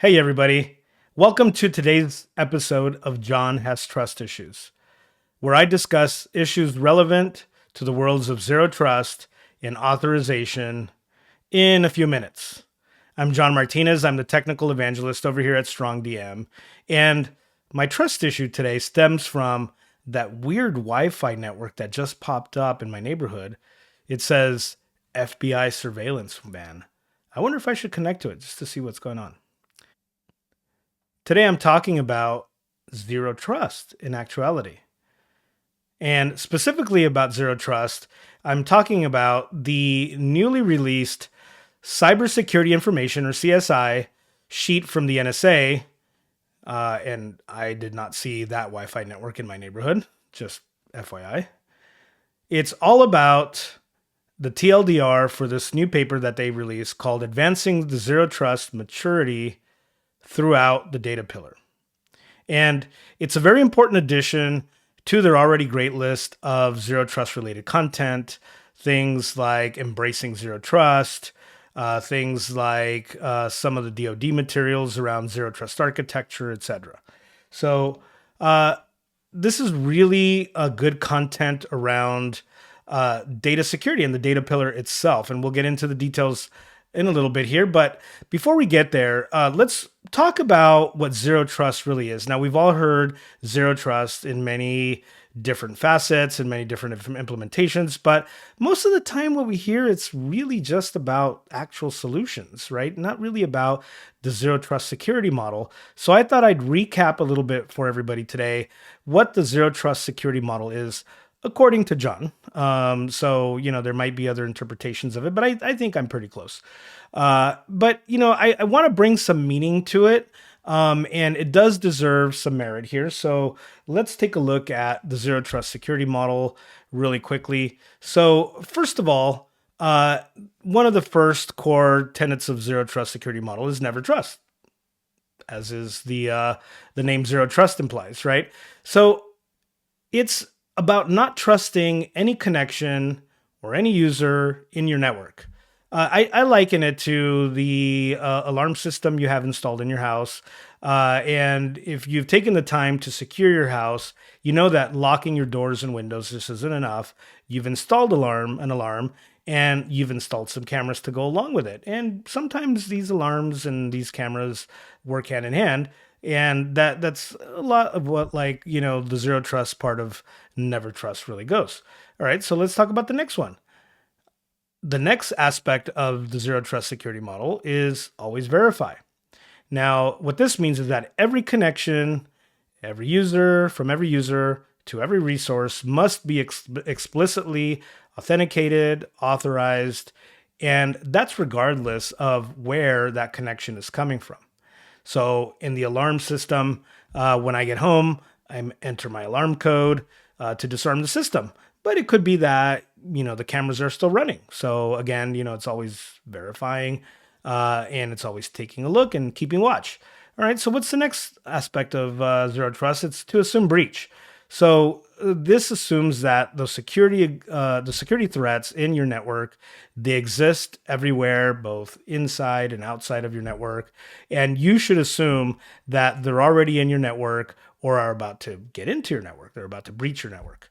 Hey, everybody. Welcome to today's episode of John Has Trust Issues, where I discuss issues relevant to the worlds of zero trust and authorization in a few minutes. I'm John Martinez. I'm the technical evangelist over here at Strong DM. And my trust issue today stems from that weird Wi Fi network that just popped up in my neighborhood. It says FBI surveillance ban. I wonder if I should connect to it just to see what's going on. Today I'm talking about zero trust in actuality. And specifically about zero trust, I'm talking about the newly released cybersecurity information, or CSI, sheet from the NSA. And I did not see that Wi Fi network in my neighborhood, just FYI. It's all about the TLDR for this new paper that they released called Advancing the Zero Trust Maturity Throughout the Data Pillar. And it's a very important addition to their already great list of zero trust related content, things like embracing zero trust, things like some of the DoD materials around zero trust architecture, etc. So this is really a good content around data security and the data pillar itself. And we'll get into the details in a little bit here. But before we get there, let's talk about what zero trust really is. Now, we've all heard zero trust in many different facets and many different implementations, but most of the time what we hear, it's really just about actual solutions, right? Not really about the zero trust security model. So I thought I'd recap a little bit for everybody today what the zero trust security model is according to John. So, there might be other interpretations of it, but I think I'm pretty close. But, I want to bring some meaning to it. And it does deserve some merit here. So let's take a look at the zero trust security model really quickly. So first of all, one of the first core tenets of zero trust security model is never trust, as is the name zero trust implies, right? So it's about not trusting any connection or any user in your network. I liken it to the alarm system you have installed in your house. And if you've taken the time to secure your house, you know that locking your doors and windows just isn't enough. You've installed an alarm, and you've installed some cameras to go along with it. And sometimes these alarms and these cameras work hand in hand. And that's a lot of what, the zero trust part of never trust really goes. All right, so let's talk about the next one. The next aspect of the zero trust security model is always verify. Now, what this means is that every connection, from every user to every resource must be explicitly authenticated, authorized, and that's regardless of where that connection is coming from. So in the alarm system, when I get home, I enter my alarm code to disarm the system. But it could be that, the cameras are still running. So again, it's always verifying and it's always taking a look and keeping watch. All right, so what's the next aspect of zero trust? It's to assume breach. So this assumes that the security threats in your network, they exist everywhere, both inside and outside of your network, and you should assume that they're already in your network or are about to get into your network. They're about to breach your network.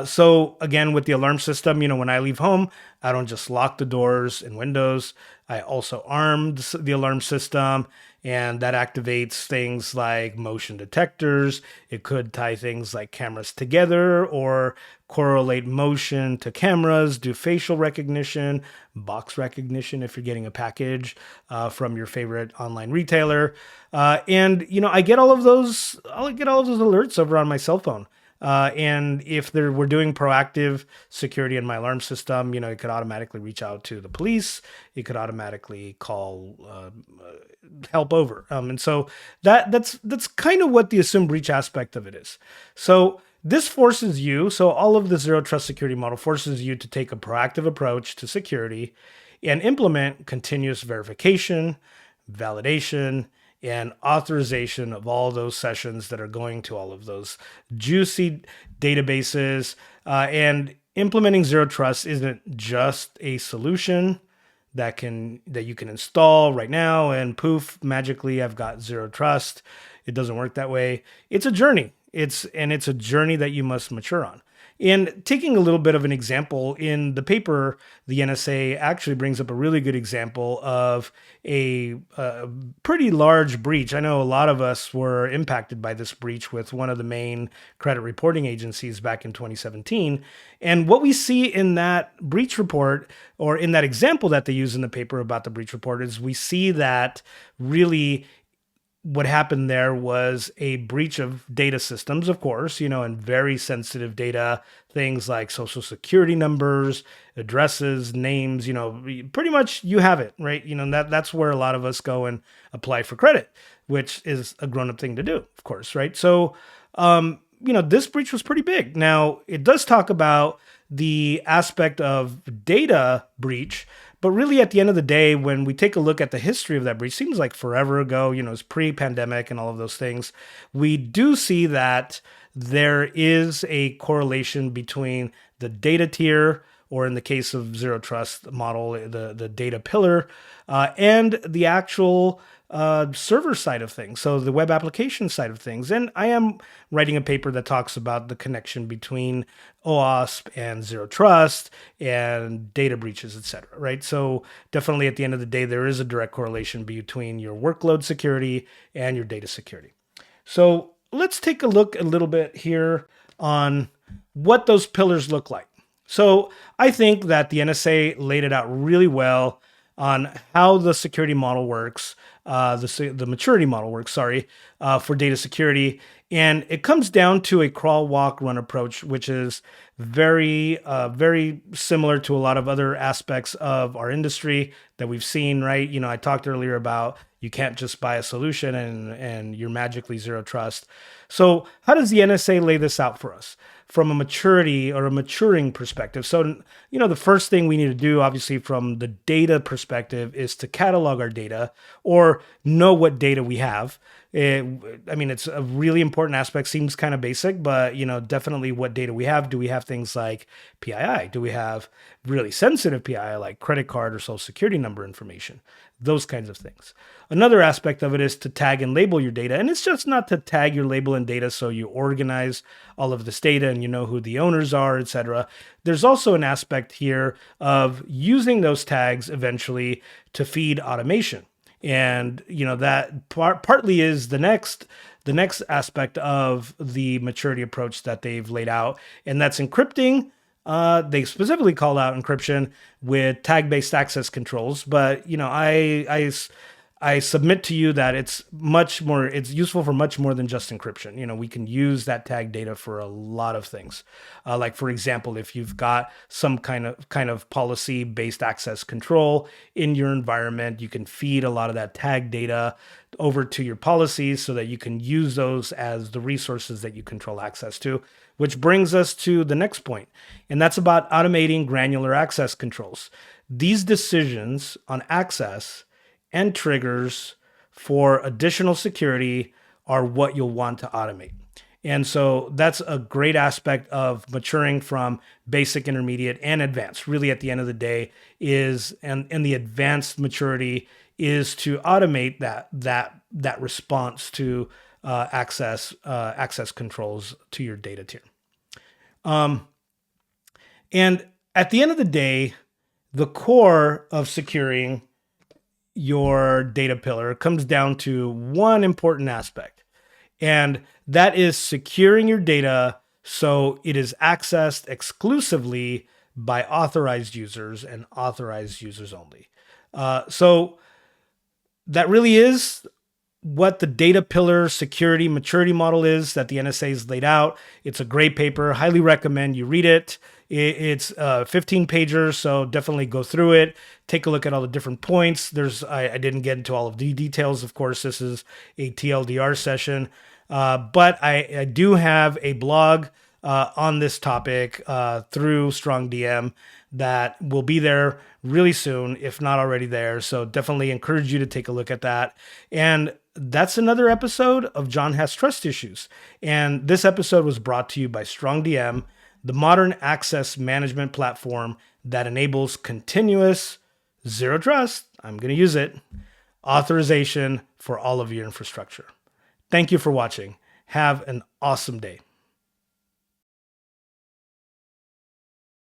So again, with the alarm system, when I leave home, I don't just lock the doors and windows. I also arm the alarm system, and that activates things like motion detectors. It could tie things like cameras together or correlate motion to cameras, do facial recognition, box recognition if you're getting a package from your favorite online retailer. And I get all of those. I'll get all of those alerts over on my cell phone. And if we're doing proactive security in my alarm system, it could automatically reach out to the police. It could automatically call help over. And so that's kind of what the assumed breach aspect of it is. So this forces you, so all of the zero trust security model forces you to take a proactive approach to security and implement continuous verification, validation, and authorization of all those sessions that are going to all of those juicy databases. And implementing zero trust isn't just a solution, that you can install right now, and poof, magically I've got zero trust. It doesn't work that way. It's a journey. It's a journey that you must mature on. And taking a little bit of an example in the paper, the NSA actually brings up a really good example of a pretty large breach. I know a lot of us were impacted by this breach with one of the main credit reporting agencies back in 2017. And what we see in that breach report, or in that example that they use in the paper about the breach report, is we see that really what happened there was a breach of data systems, of course, and very sensitive data, things like social security numbers, addresses, names, pretty much you have it, right? That's where a lot of us go and apply for credit, which is a grown-up thing to do, of course, right? So, this breach was pretty big. Now, it does talk about the aspect of data breach, but really, at the end of the day, when we take a look at the history of that breach, seems like forever ago, it's pre-pandemic and all of those things. We do see that there is a correlation between the data tier, or in the case of Zero Trust model, the data pillar, and the actual server side of things, so the web application side of things. And I am writing a paper that talks about the connection between OWASP and Zero Trust and data breaches, etc. Right? So definitely at the end of the day, there is a direct correlation between your workload security and your data security. So let's take a look a little bit here on what those pillars look like. So I think that the NSA laid it out really well on how the security model works, the maturity model works, for data security. And it comes down to a crawl, walk, run approach, which is very, very similar to a lot of other aspects of our industry that we've seen, right? I talked earlier about you can't just buy a solution and you're magically zero trust. So how does the NSA lay this out for us from a maturity or a maturing perspective? So, the first thing we need to do, obviously, from the data perspective, is to catalog our data or know what data we have. It's a really important aspect. Seems kind of basic, but, definitely what data we have. Do we have things like PII? Do we have really sensitive PII like credit card or social security number information? Those kinds of things. Another aspect of it is to tag and label your data. And it's just not to tag your label and data so you organize all of this data and you know who the owners are, etc. There's also an aspect here of using those tags eventually to feed automation. And, that partly is the next aspect of the maturity approach that they've laid out. And that's encrypting. They specifically call out encryption with tag-based access controls, but I submit to you that it's useful for much more than just encryption. We can use that tag data for a lot of things. Like, for example, if you've got some kind of policy-based access control in your environment, you can feed a lot of that tag data over to your policies so that you can use those as the resources that you control access to, which brings us to the next point, and that's about automating granular access controls. These decisions on access and triggers for additional security are what you'll want to automate. And so that's a great aspect of maturing from basic, intermediate, and advanced. Really, at the end of the day, and the advanced maturity is to automate that response to access controls to your data tier. And at the end of the day, the core of securing your data pillar comes down to one important aspect, and that is securing your data so it is accessed exclusively by authorized users and authorized users only. So that really is what the data pillar security maturity model is that the NSA has laid out. It's a great paper. Highly recommend you read it. It's 15 pager, so definitely go through it. Take a look at all the different points. I didn't get into all of the details. Of course, this is a TLDR session, but I do have a blog on this topic through Strong DM that will be there really soon, if not already there. So definitely encourage you to take a look at that. And that's another episode of John Has Trust Issues. And this episode was brought to you by Strong DM, the modern access management platform that enables continuous Zero Trust, I'm going to use it, authorization for all of your infrastructure. Thank you for watching. Have an awesome day.